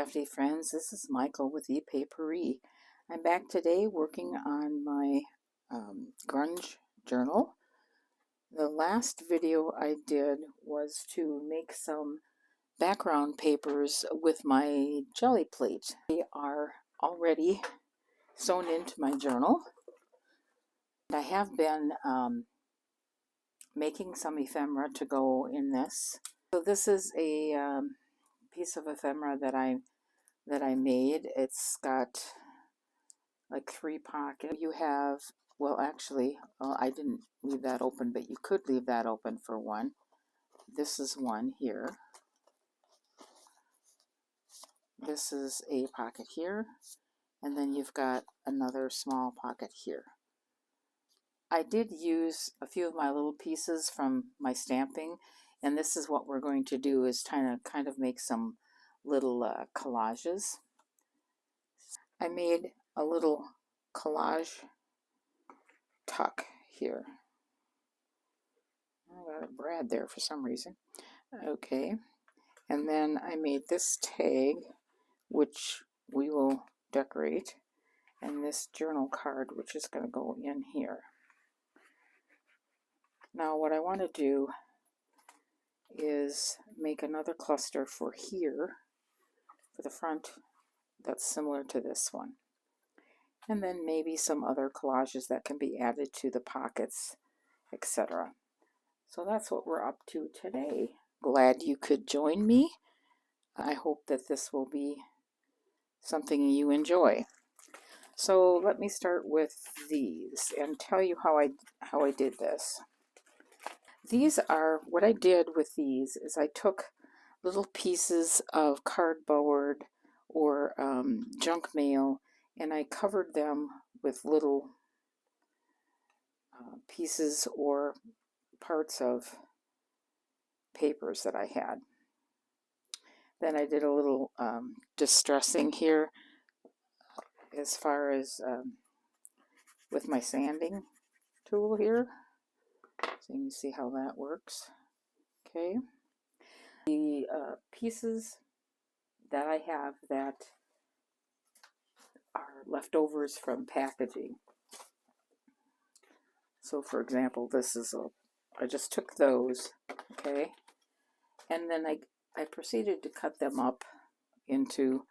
crafty friends, this is Michael with ePapery. I'm back today working on my grunge journal. The last video I did was to make some background papers with my jelly plate. They are already sewn into my journal. I have been making some ephemera to go in this. So this is a piece of ephemera that I made. It's got like 3 pockets. You have, well actually, I didn't leave that open, but you could leave that open for one. This is one here. This is a pocket here, and then you've got another small pocket here. I did use a few of my little pieces from my stamping, and this is what we're going to do, is kind of make some little collages. I made a little collage tuck here. I got a brad there for some reason. Okay, and then I made this tag, which we will decorate, and this journal card, which is going to go in here. Now what I want to do is make another cluster for here, for the front, that's similar to this one. And then maybe some other collages that can be added to the pockets, etc. So that's what we're up to today. Glad you could join me. I hope that this will be something you enjoy. So let me start with these and tell you how I did this. These are, what I did with these is I took little pieces of cardboard or junk mail, and I covered them with little pieces or parts of papers that I had. Then I did a little distressing here as far as with my sanding tool here. So you can see how that works. Okay. The pieces that I have that are leftovers from packaging. So for example, this is I just took those, okay, and then I proceeded to cut them up into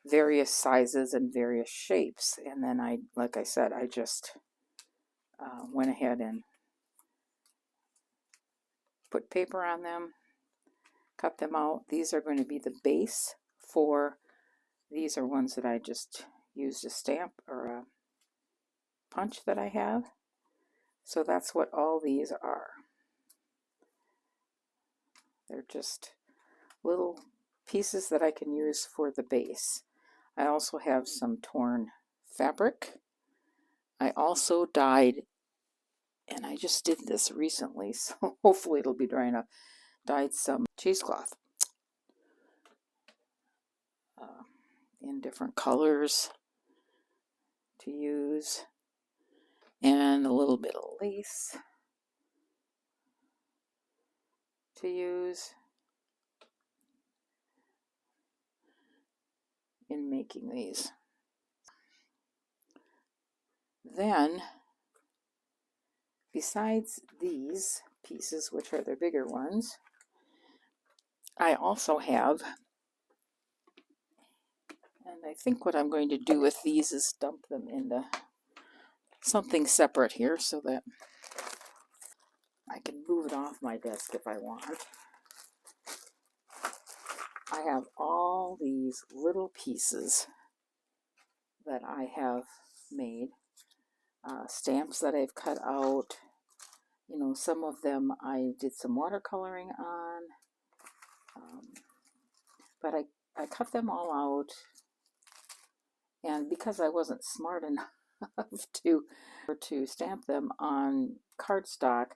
various sizes and various shapes, and then like I said, I just went ahead and put paper on them, cut them out. These are going to be the base for, these are ones that I just used a stamp or a punch that I have. So that's what all these are. They're just little pieces that I can use for the base. I also have some torn fabric. I also dyed, and I just did this recently, so hopefully it'll be dry enough, dyed some cheesecloth in different colors to use, and a little bit of lace to use in making these. Then, besides these pieces, which are the bigger ones, I also have, and I think what I'm going to do with these is dump them into something separate here so that I can move it off my desk if I want. I have all these little pieces that I have made, stamps that I've cut out. You know, some of them I did some watercoloring on, but I cut them all out, and because I wasn't smart enough to stamp them on cardstock,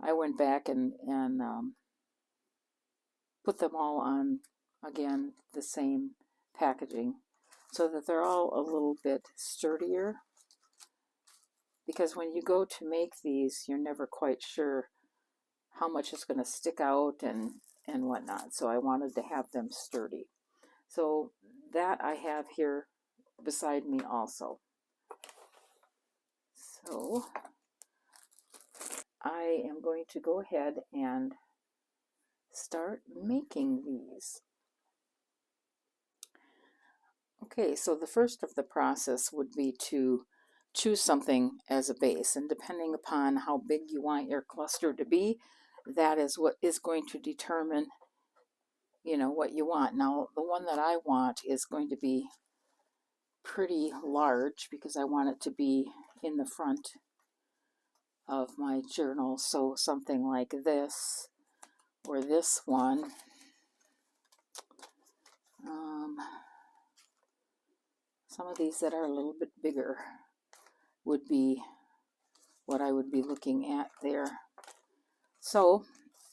I went back and put them all on, again, the same packaging, so that they're all a little bit sturdier, because when you go to make these, you're never quite sure how much is going to stick out and whatnot, so I wanted to have them sturdy. So that I have here beside me also. So I am going to go ahead and start making these. Okay, so the first of the process would be to choose something as a base, and depending upon how big you want your cluster to be, that is what is going to determine, you know, what you want. Now, the one that I want is going to be pretty large because I want it to be in the front of my journal. So something like this or this one. Some of these that are a little bit bigger would be what I would be looking at there. So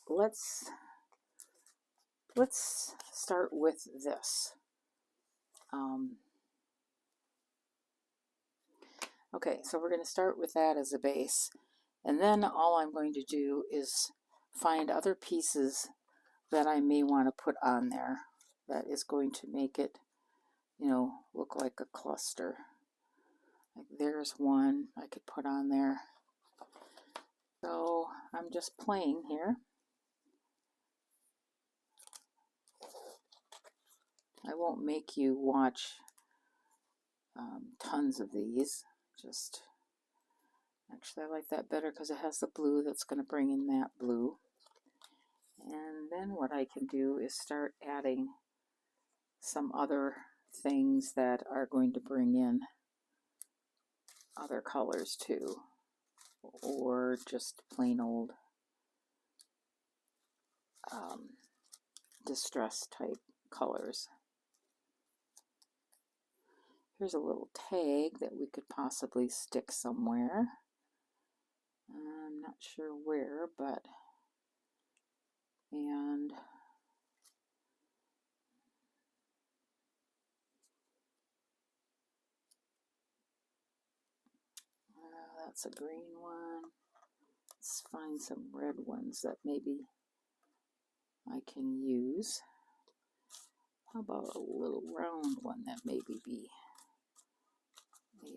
let's start with this. Okay, so we're going to start with that as a base, and then all I'm going to do is find other pieces that I may want to put on there that is going to make it, you know, look like a cluster. Like there's one I could put on there. So I'm just playing here. I won't make you watch tons of these. Just actually I like that better because it has the blue that's going to bring in that blue. And then what I can do is start adding some other things that are going to bring in other colors too, or just plain old distress type colors. Here's a little tag that we could possibly stick somewhere. I'm not sure where, but and that's a green one. Let's find some red ones that maybe I can use. How about a little round one that maybe be a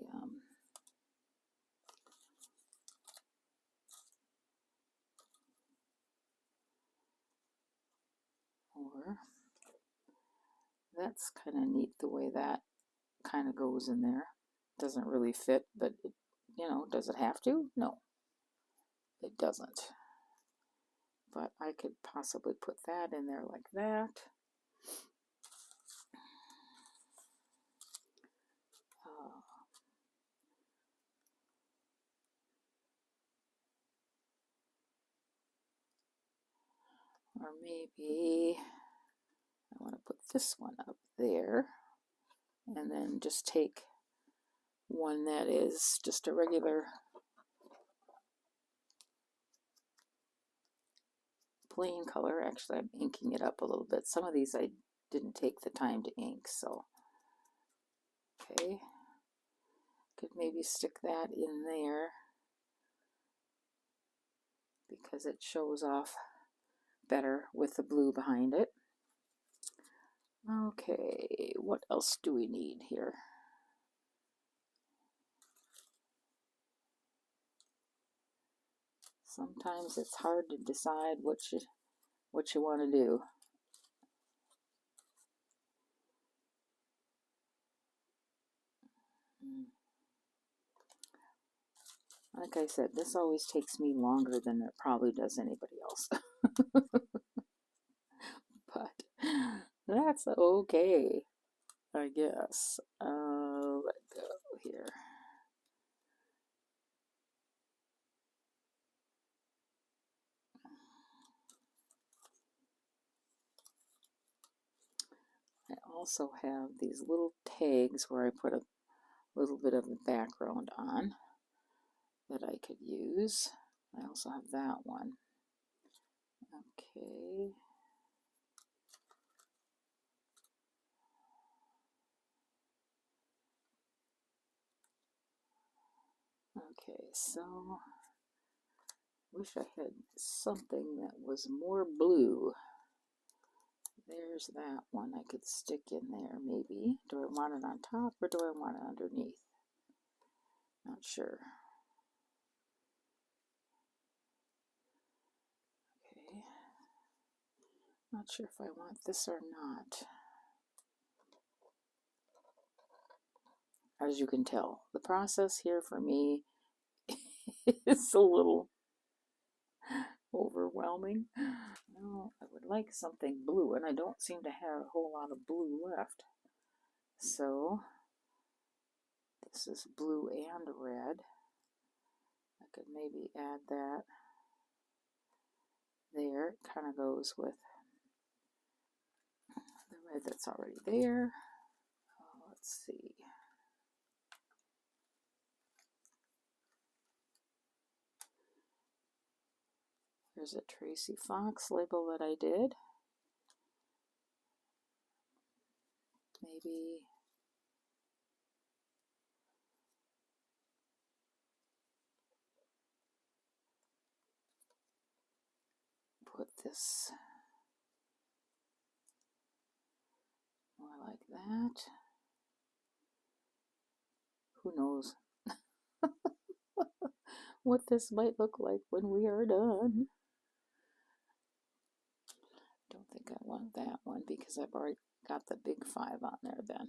or that's kind of neat the way that kind of goes in there. Doesn't really fit, but it, you know, does it have to? No, it doesn't. But I could possibly put that in there like that. Or maybe I want to put this one up there, and then just take one that is just a regular plain color. Actually, I'm inking it up a little bit. Some of these I didn't take the time to ink, so okay. Could maybe stick that in there because it shows off better with the blue behind it. Okay, what else do we need here? Sometimes it's hard to decide what you want to do. Like I said, this always takes me longer than it probably does anybody else. But that's okay, I guess. Let go here. I also have these little tags where I put a little bit of a background on that I could use. I also have that one. Okay. Okay, so wish I had something that was more blue There's that one I could stick in there maybe. Do I want it on top or do I want it underneath? Not sure. Okay. Not sure if I want this or not. As you can tell, the process here for me is a little overwhelming. No, I would like something blue, and I don't seem to have a whole lot of blue left. So this is blue and red. I could maybe add that there. It kind of goes with the red that's already there. Let's see. There's a Tracy Fox label that I did. Maybe put this more like that. Who knows what this might look like when we are done. Don't think I want that one because I've already got the big 5 on there then.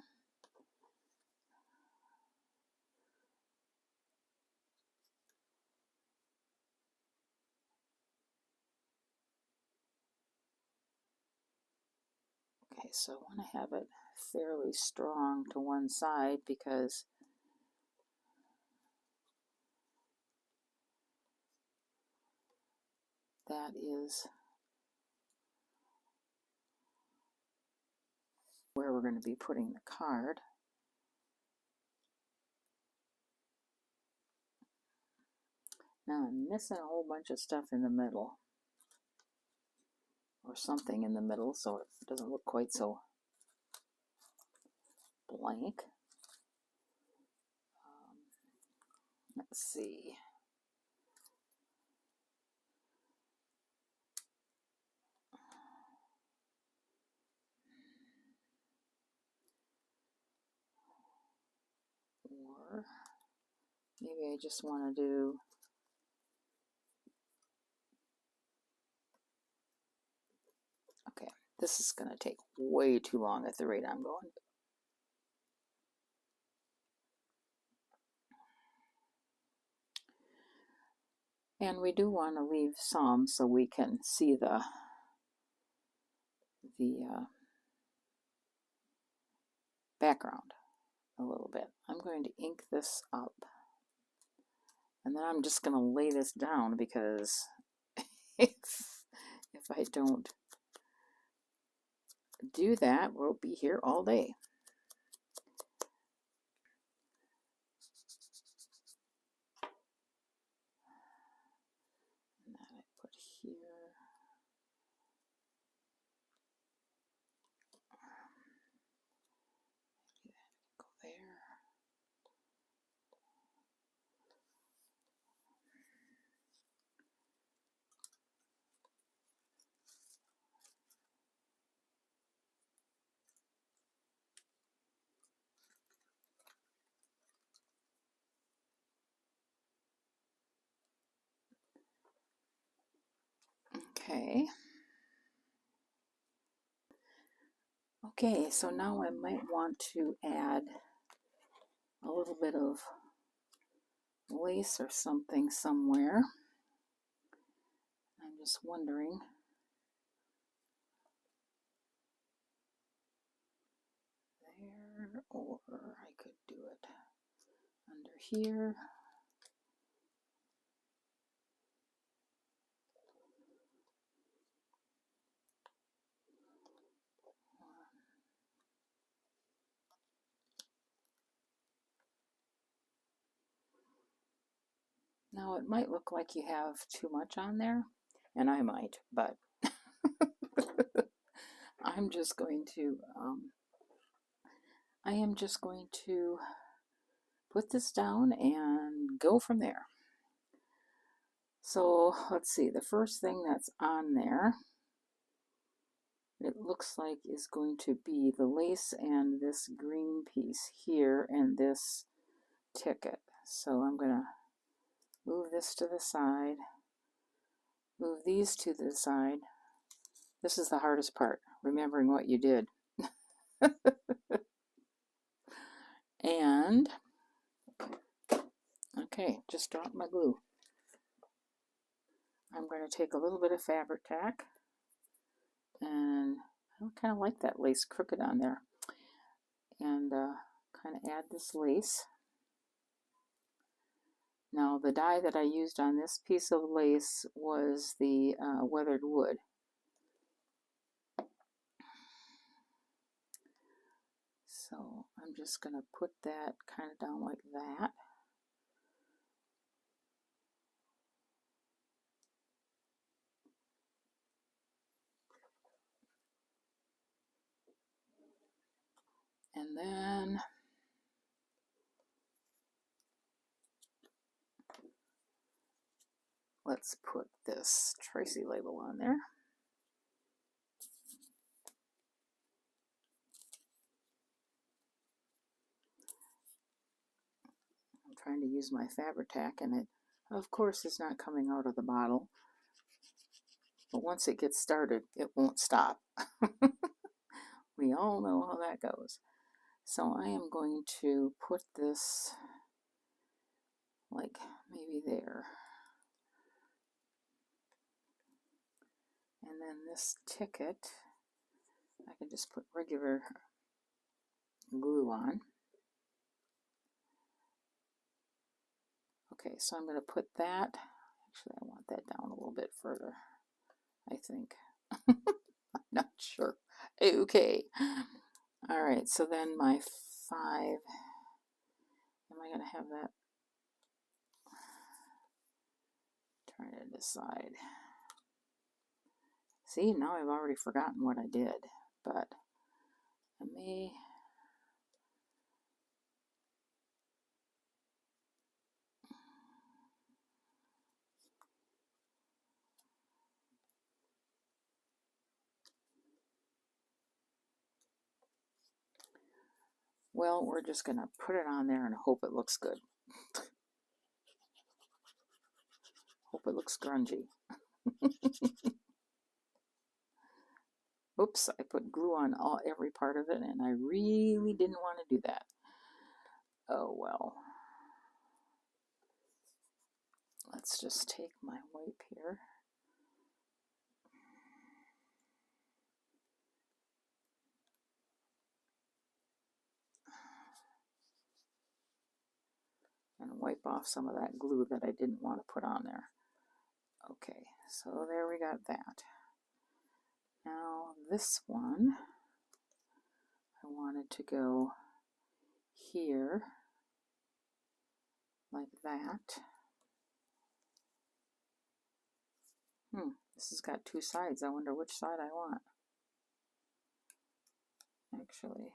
Okay, so I want to have it fairly strong to one side because that is where we're going to be putting the card. Now I'm missing a whole bunch of stuff in the middle, or something in the middle, so it doesn't look quite so blank. Let's see. Or maybe I just want to do okay, this is going to take way too long at the rate I'm going. And we do want to leave some so we can see the background a little bit. I'm going to ink this up. And then I'm just going to lay this down because if I don't do that, we'll be here all day. And that I put here. Go there. Okay. Okay, so now I might want to add a little bit of lace or something somewhere. I'm just wondering. There, or I could do it under here. Now it might look like you have too much on there, and I might, but I'm just going to, I am just going to put this down and go from there. So let's see, the first thing that's on there it looks like is going to be the lace and this green piece here and this ticket. So I'm going to move this to the side, move these to the side. This is the hardest part, remembering what you did. And, okay, just dropped my glue. I'm going to take a little bit of fabric tack, and I kind of like that lace crooked on there, and kind of add this lace. Now the dye that I used on this piece of lace was the weathered wood. So I'm just going to put that kind of down like that. And then let's put this Tracy label on there. I'm trying to use my fabric tack, and it, of course, is not coming out of the bottle. But once it gets started, it won't stop. We all know how that goes. So I am going to put this like maybe there. And then this ticket, I can just put regular glue on. Okay, so I'm going to put that, actually I want that down a little bit further, I think. I'm not sure. Okay. All right, so then my 5, am I going to have that? Trying to decide. See, now I've already forgotten what I did, but I may. Well, we're just going to put it on there and hope it looks good. Hope it looks grungy. Oops, I put glue on every part of it, and I really didn't want to do that. Oh well. Let's just take my wipe here. And wipe off some of that glue that I didn't want to put on there. Okay, so there we got that. Now this one, I wanted to go here, like that. This has got 2 sides. I wonder which side I want. Actually,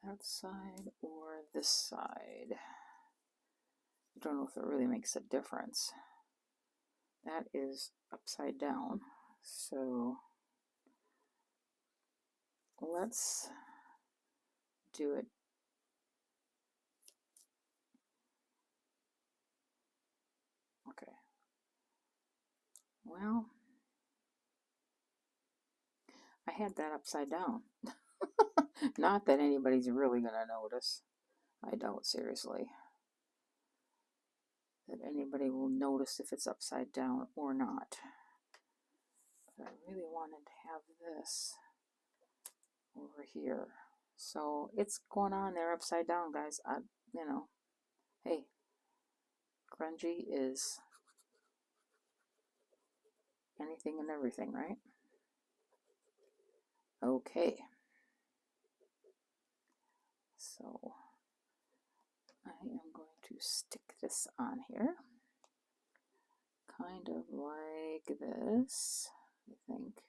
that side or this side. I don't know if it really makes a difference. That is upside down, so let's do it. Okay. Well, I had that upside down. Not that anybody's really going to notice. I doubt seriously that anybody will notice if it's upside down or not. But I really wanted to have this over here. So it's going on there upside down, guys. You know, hey, grungy is anything and everything, right? Okay. So I am going to stick this on here. Kind of like this, I think.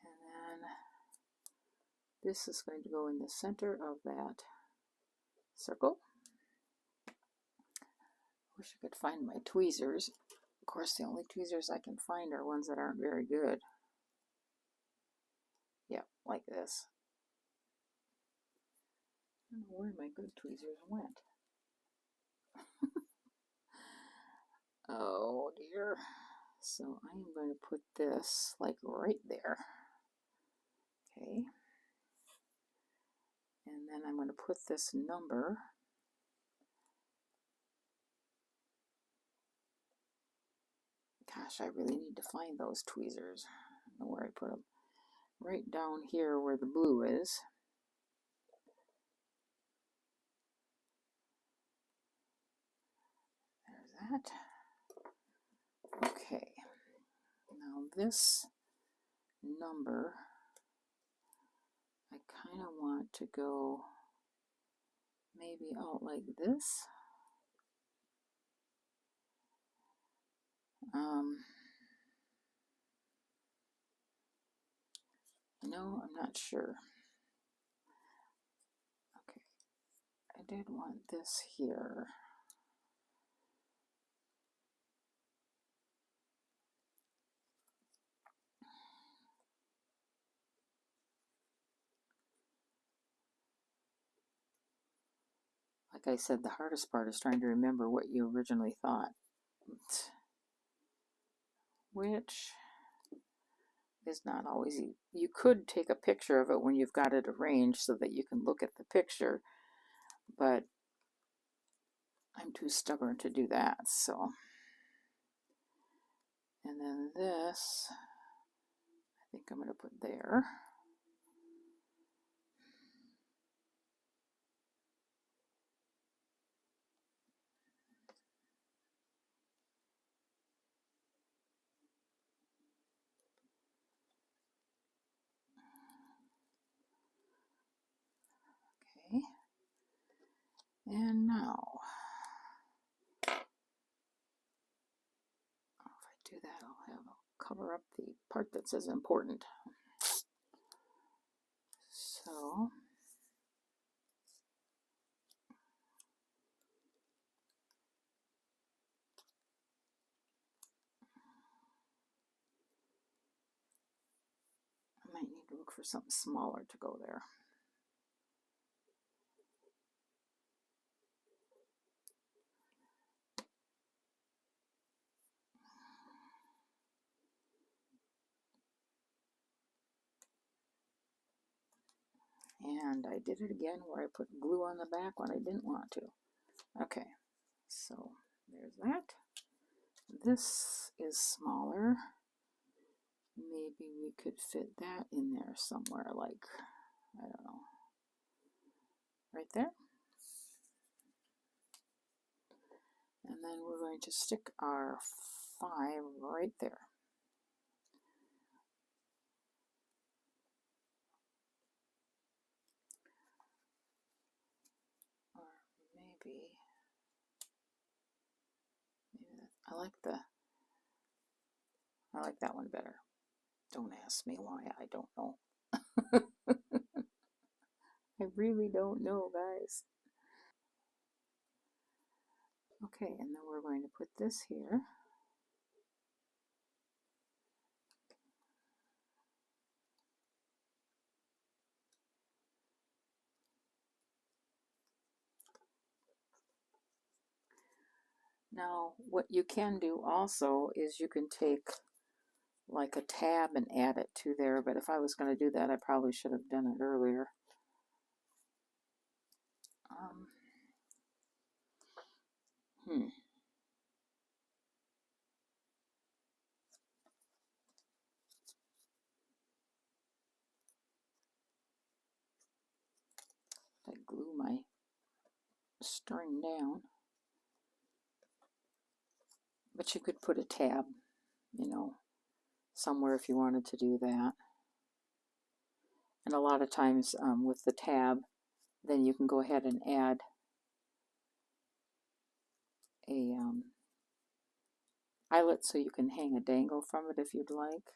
And then This is going to go in the center of that circle. Wish I could find my tweezers. Of course, the only tweezers I can find are ones that aren't very good. Yep, like this. I don't know where my good tweezers went. Oh dear. So I am going to put this like right there. Okay. And then I'm going to put this number gosh, I really need to find those tweezers. I don't know where I put them. Right down here where the blue is. There's that. Okay. Now this number, I kind of want to go maybe out like this. No, I'm not sure. Okay, I did want this here. Like I said, the hardest part is trying to remember what you originally thought, which is not always easy. You could take a picture of it when you've got it arranged so that you can look at the picture, but I'm too stubborn to do that, so. And then this, I think I'm going to put there. Okay. And now, if I do that, I'll cover up the part that says important. So, I might need to look for something smaller to go there. And I did it again where I put glue on the back when I didn't want to. Okay, so there's that. This is smaller. Maybe we could fit that in there somewhere, like, I don't know, right there. And then we're going to stick our 5 right there. Or maybe I like that one better. Don't ask me why, I don't know. I really don't know, guys. Okay, and then we're going to put this here. Now, what you can do also is you can take like a tab and add it to there, but if I was going to do that, I probably should have done it earlier. I glue my string down. But you could put a tab, you know, somewhere if you wanted to do that. And a lot of times with the tab, then you can go ahead and add a eyelet so you can hang a dangle from it if you'd like.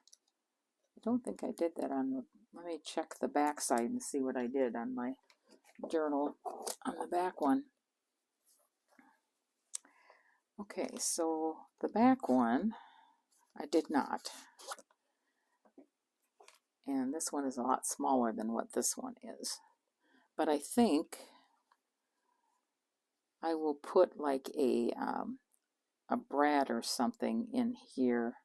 I don't think I did that on Let me check the back side and see what I did on my journal on the back one. Okay, so the back one, I did not. And this one is a lot smaller than what this one is. But I think I will put like a brad or something in here,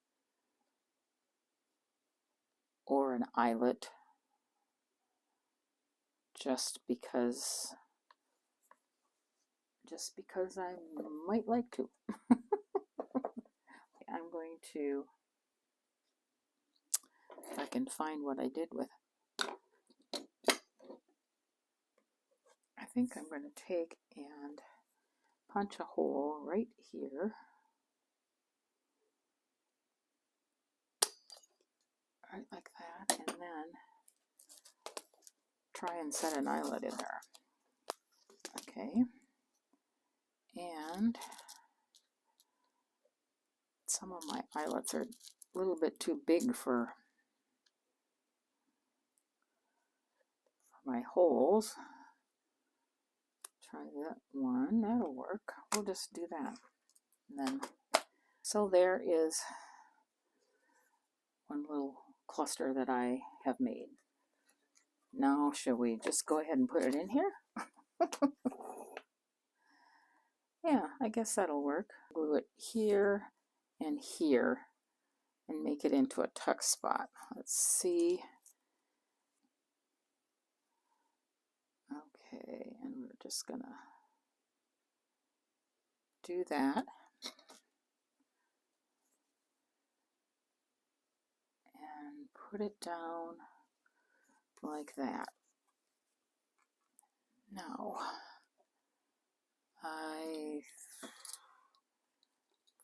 or an eyelet, just because I might like to. I'm going to, if I can find what I did with, I think I'm going to take and punch a hole right here, right like that, and then try and set an eyelet in there. Okay, and some of my eyelets are a little bit too big for my holes. Try that one, that'll work. We'll just do that. And then, so there is one little cluster that I have made. Now, shall we just go ahead and put it in here? Yeah, I guess that'll work. Glue it here and here and make it into a tuck spot. Let's see. Okay, and we're just gonna do that. And put it down like that. Now, I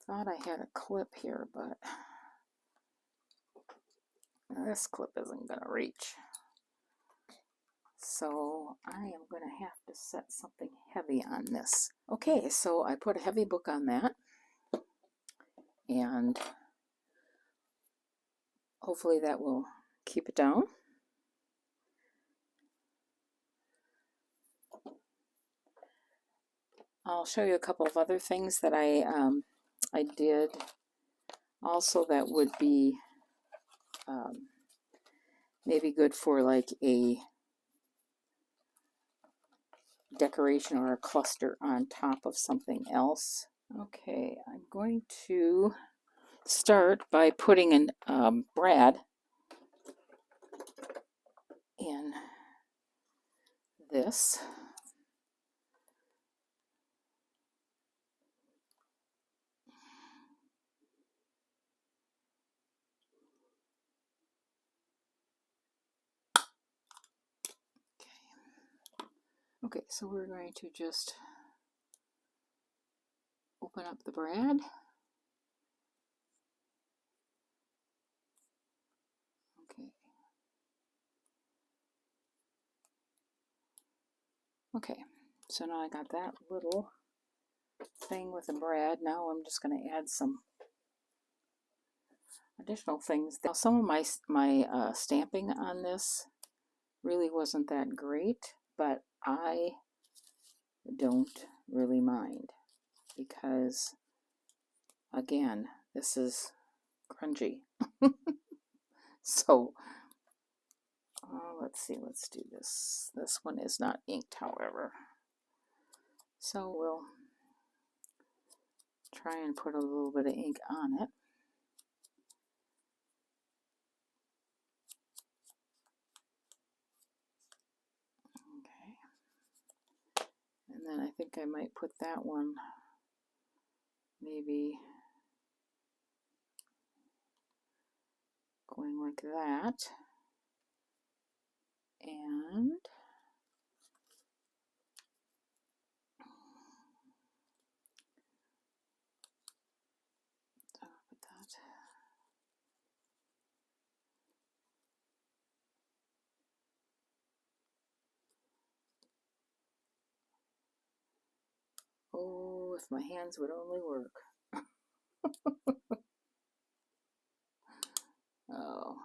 thought I had a clip here, but this clip isn't going to reach. So I am going to have to set something heavy on this. Okay, so I put a heavy book on that, and hopefully that will keep it down. I'll show you a couple of other things that I did also that would be maybe good for like a decoration or a cluster on top of something else. Okay, I'm going to start by putting an brad in this. Okay, so we're going to just open up the brad. Okay. Okay, so now I got that little thing with the brad. Now I'm just going to add some additional things. Now some of my stamping on this really wasn't that great, but I don't really mind because, again, this is grungy. So let's see, let's do this. This one is not inked, however. So we'll try and put a little bit of ink on it. Okay. And then I think I might put that one maybe going like that. And put that. Oh, if my hands would only work. Oh.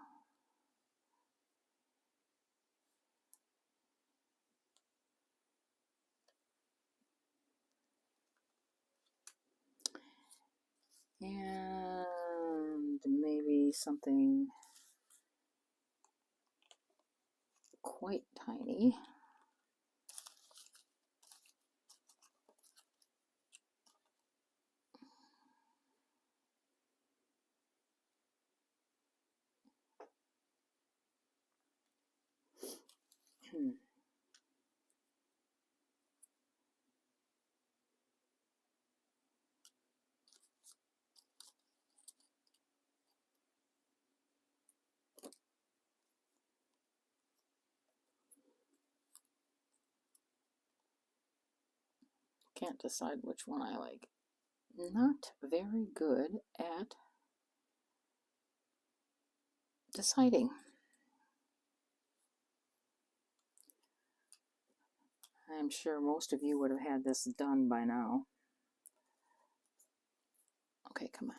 And maybe something quite tiny. Can't decide which one I like. Not very good at deciding. I'm sure most of you would have had this done by now. Okay, come on.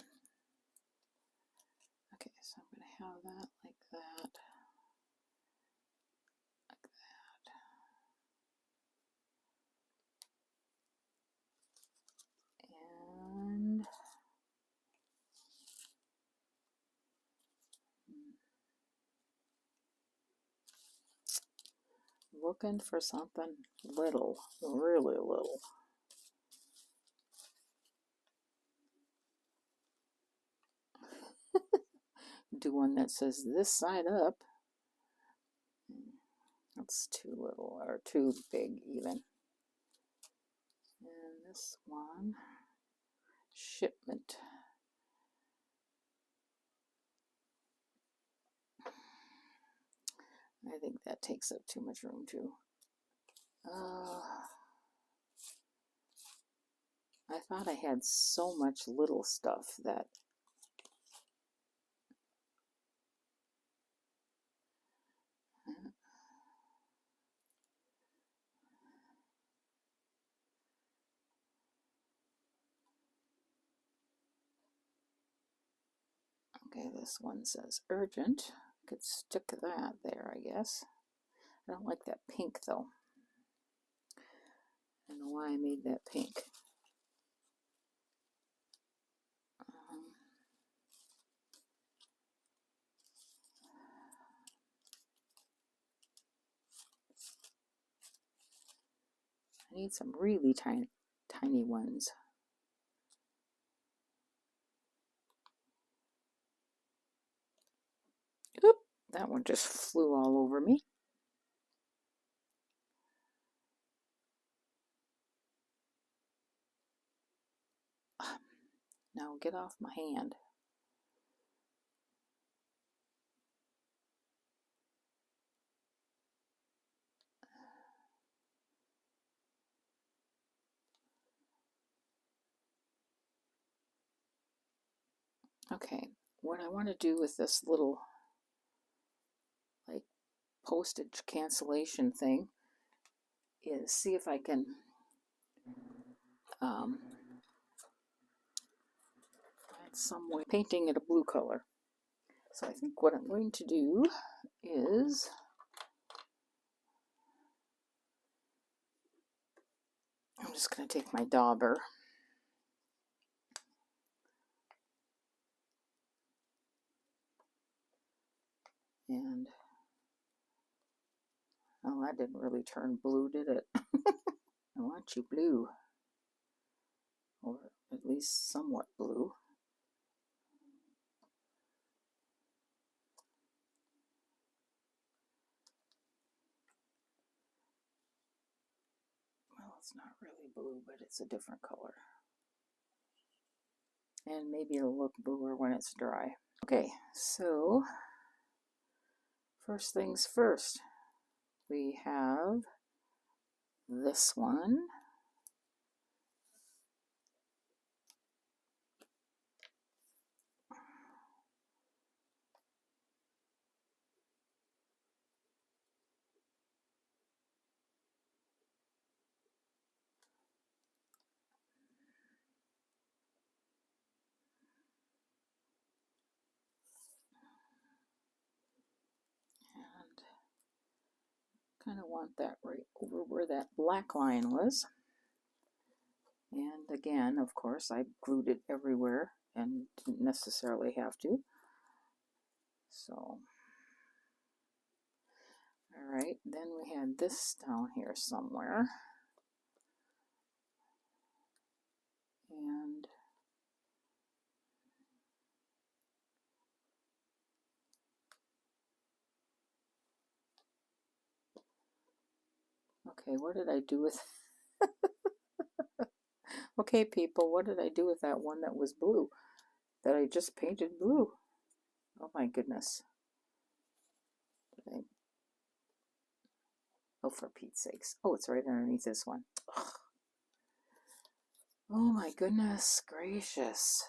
Okay, so I'm going to have that like that. Like that. And looking for something little, really little. Do one that says this side up. That's too little, or too big even. And this one, shipment. I think that takes up too much room too. I thought I had so much little stuff that okay, this one says urgent. Could stick that there, I guess. I don't like that pink though. I don't know why I made that pink. I need some really tiny ones. Oop, that one just flew all over me. Now get off my hand. Okay, what I want to do with this little like postage cancellation thing is see if I can find some way painting it a blue color. So I think what I'm going to do is I'm just going to take my dauber and oh, that didn't really turn blue, did it? I want you blue, or at least somewhat blue. Well, it's not really blue, but it's a different color. And maybe it'll look bluer when it's dry. Okay, so first things first, we have this one. And kind of want that right over where that black line was. And again, of course, I glued it everywhere and didn't necessarily have to. So, all right, then we had this down here somewhere. And okay, what did I do with okay, people, what did I do with that one that was blue? That I just painted blue? Oh my goodness. Oh, for Pete's sakes. Oh, it's right underneath this one. Ugh. Oh my goodness gracious.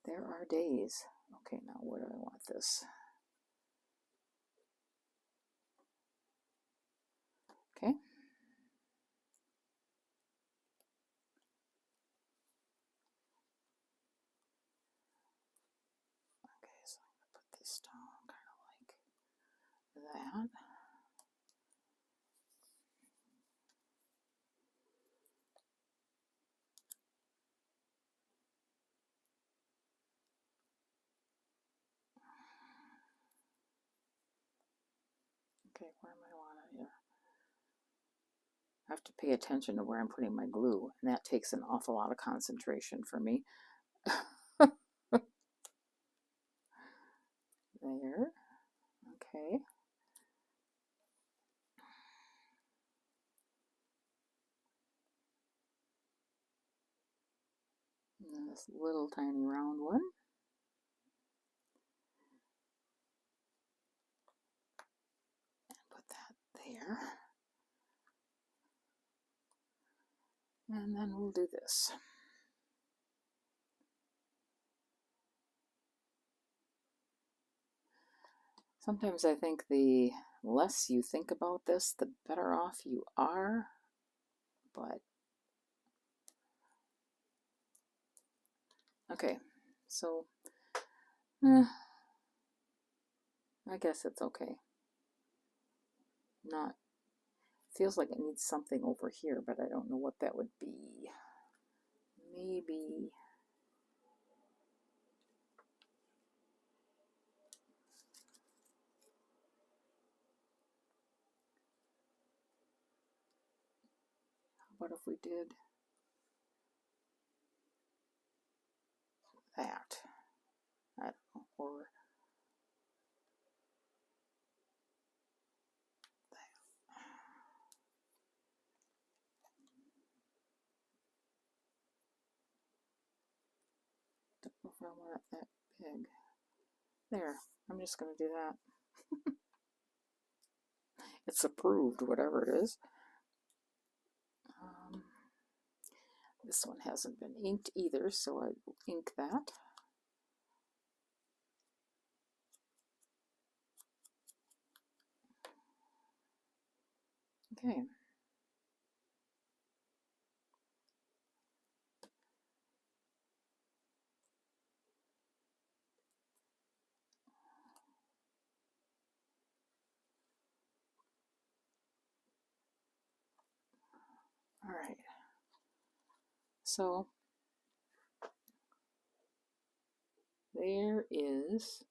There are days. Okay, now where do I want this? Okay. Okay, so I'm going to put this down kind of like that. Okay, where am I wanting here? I have to pay attention to where I'm putting my glue, and that takes an awful lot of concentration for me. There. Okay. And then this little tiny round one. And put that there. And then we'll do this. Sometimes I think the less you think about this, the better off you are. But okay, so I guess it's okay. Not feels like it needs something over here, but I don't know what that would be. Maybe what if we did that? I don't know, or don't know if I want it that big. There, I'm just going to do that. It's approved, whatever it is. This one hasn't been inked either, so I will ink that. Okay. All right. So there is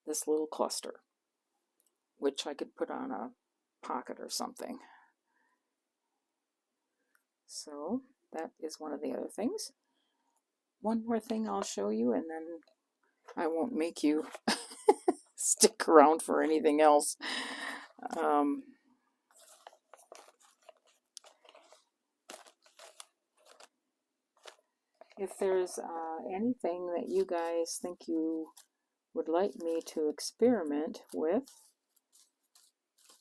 this little cluster, which I could put on a pocket or something. So that is one of the other things. One more thing I'll show you, and then I won't make you stick around for anything else. If there's anything that you guys think you would like me to experiment with,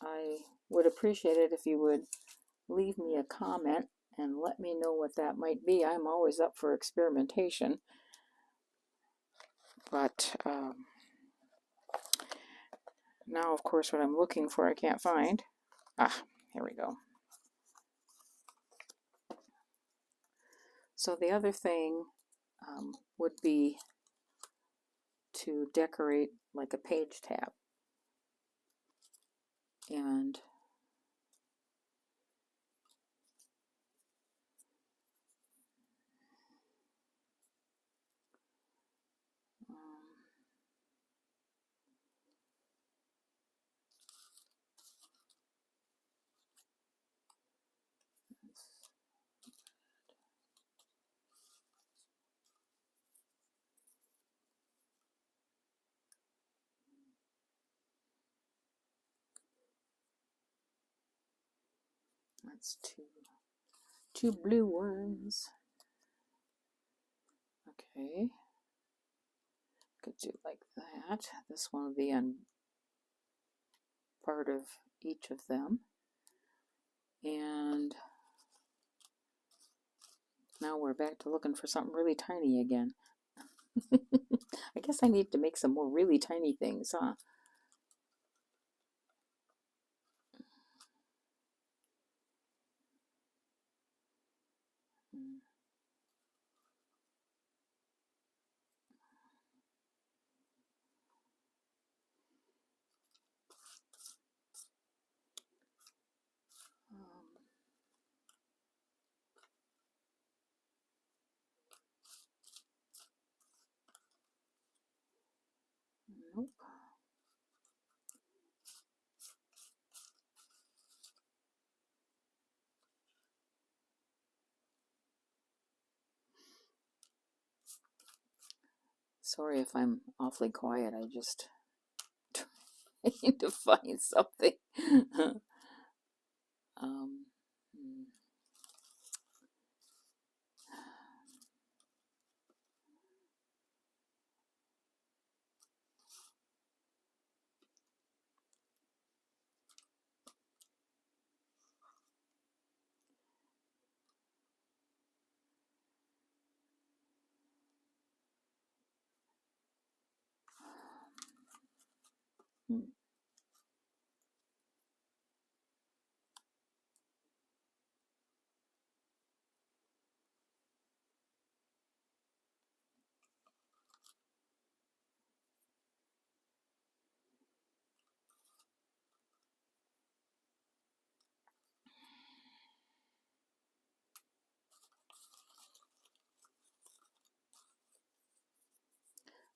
I would appreciate it if you would leave me a comment and let me know what that might be. I'm always up for experimentation. But now, of course, what I'm looking for I can't find. Ah, here we go. So the other thing would be to decorate like a page tab. And That's two blue ones. Okay. Could do like that. This one would be on part of each of them. And now we're back to looking for something really tiny again. I guess I need to make some more really tiny things, huh? Nope. Sorry if I'm awfully quiet. I just trying to find something. um,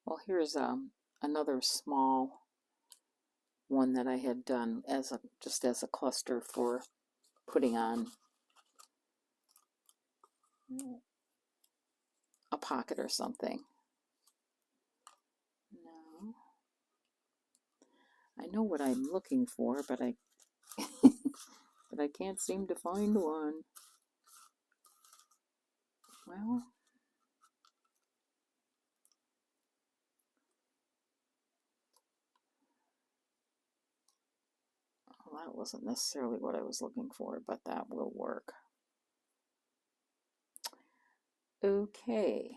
well, here's another small one that I had done as just as a cluster for putting on a pocket or something. No, I know what I'm looking for, but I but I can't seem to find one. Well, that wasn't necessarily what I was looking for, but that will work. Okay,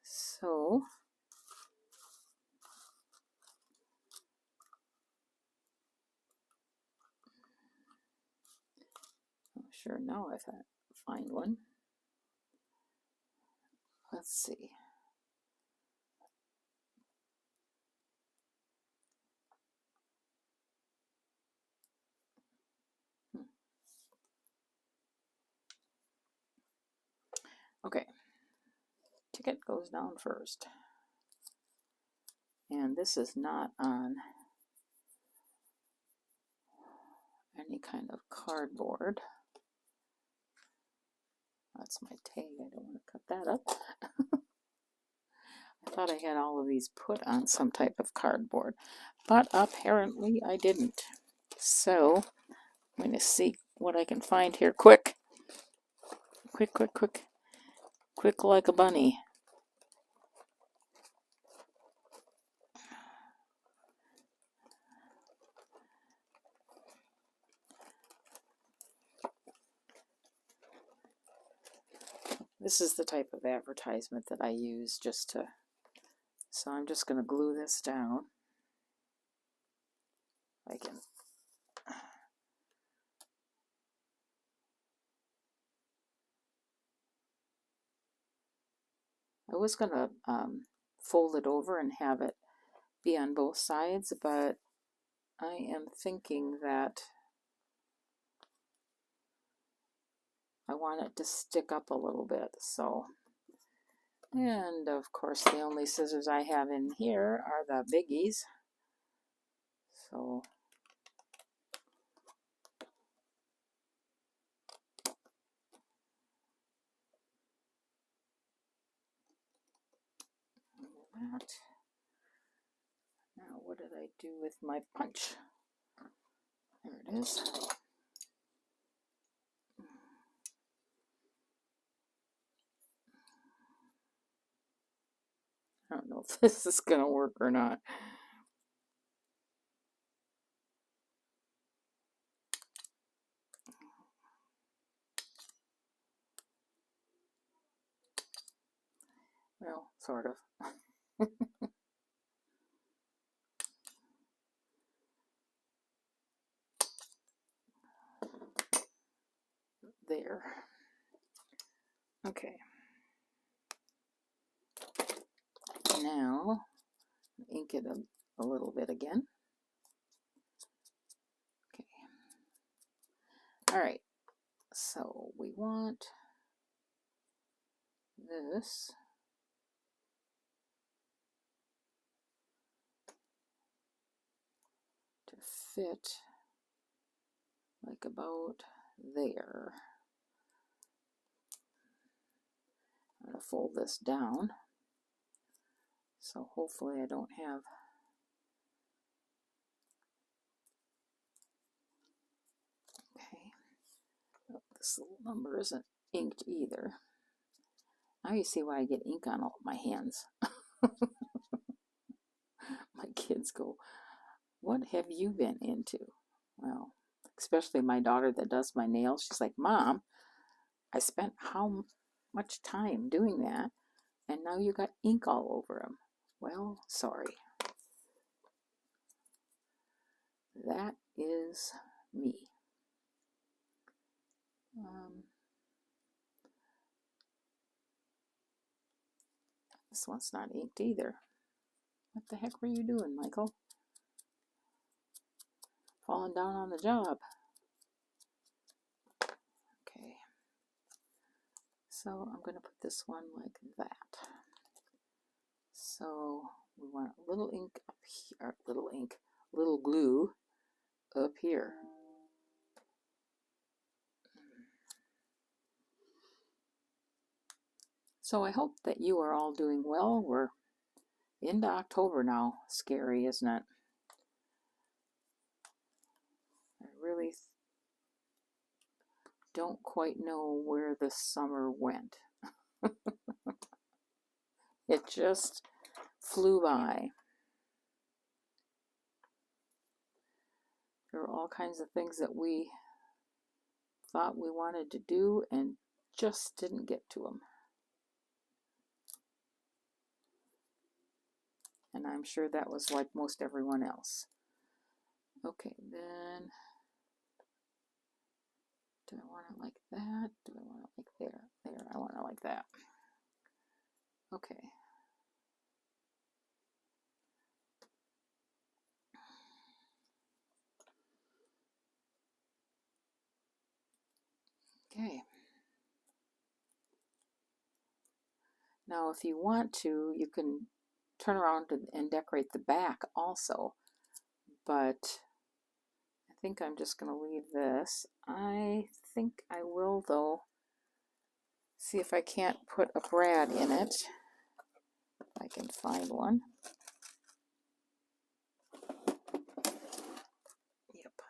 so sure, now I've had to find one. Let's see. Okay, ticket goes down first. And this is not on any kind of cardboard. That's my tag. I don't want to cut that up. I thought I had all of these put on some type of cardboard, but apparently I didn't. So I'm going to see what I can find here. Quick. Quick, quick, quick. Quick like a bunny. This is the type of advertisement that I use just to, so I'm just going to glue this down. I can. I was going to fold it over and have it be on both sides, but I am thinking that I want it to stick up a little bit, so. And of course the only scissors I have in here are the biggies. So that. Now what did I do with my punch? There it is. this is gonna work or not. Well, sort of. There. Okay. Now, ink it a little bit again. Okay. All right. So we want this to fit like about there. I'm going to fold this down. So hopefully I don't have oh, this little number isn't inked either. Now you see why I get ink on all my hands. My kids go, what have you been into? Well, especially my daughter that does my nails. She's like, Mom, I spent how much time doing that, and now you got ink all over them. Well, sorry. That is me. This one's not inked either. What the heck were you doing, Michael? Falling down on the job. Okay. So I'm going to put this one like that. So we want a little ink up here, little glue up here. So I hope that you are all doing well. We're into October now. Scary, isn't it? I really don't quite know where the summer went. It just flew by. There were all kinds of things that we thought we wanted to do and just didn't get to them. And I'm sure that was like most everyone else. Okay, then do I want it like that? Do I want it like there? There, I want it like that. Okay. Okay. Now, if you want to, you can turn around and decorate the back also, but I think I'm just going to leave this. I think I will, though, see if I can't put a brad in it. If I can find one. Yep.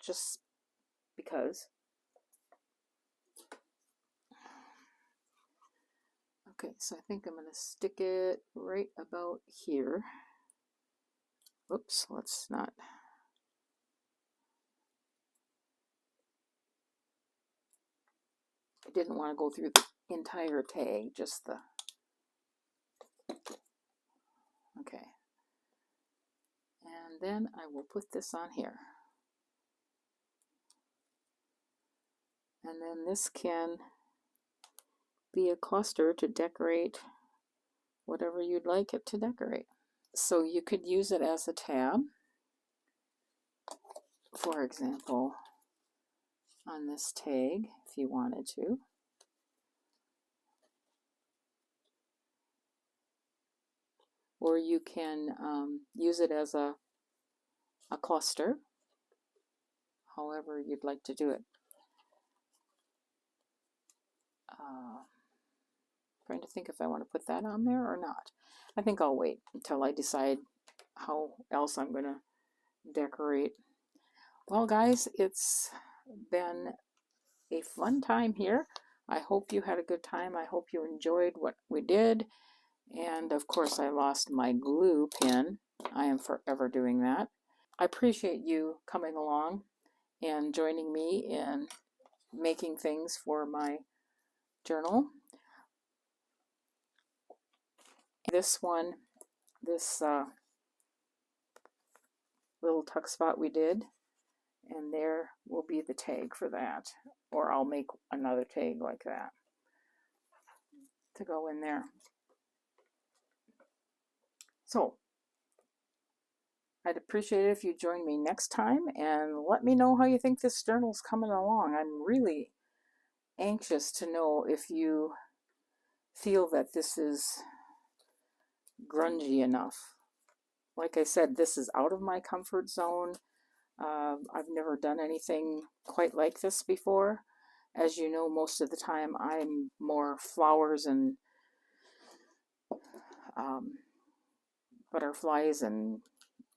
Just because. Okay, so I think I'm going to stick it right about here. Oops, let's not. I didn't want to go through the entire tag, just the. Okay. And then I will put this on here. And then this can be a cluster to decorate whatever you'd like it to decorate. So you could use it as a tab, for example, on this tag if you wanted to. Or you can use it as a cluster, however you'd like to do it. Trying to think if I want to put that on there or not. I think I'll wait until I decide how else I'm going to decorate. Well, guys, it's been a fun time here. I hope you had a good time. I hope you enjoyed what we did. And of course I lost my glue pin. I am forever doing that. I appreciate you coming along and joining me in making things for my journal. This one, this little tuck spot we did, and there will be the tag for that, or I'll make another tag like that to go in there. So I'd appreciate it if you join me next time and let me know how you think this journal's coming along. I'm really anxious to know if you feel that this is grungy enough. Like I said, this is out of my comfort zone. I've never done anything quite like this before. As you know, most of the time I'm more flowers and butterflies and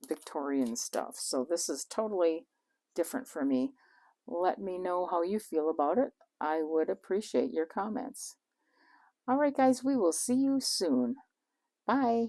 Victorian stuff. So this is totally different for me. Let me know how you feel about it. I would appreciate your comments. All right, guys, we will see you soon. Bye.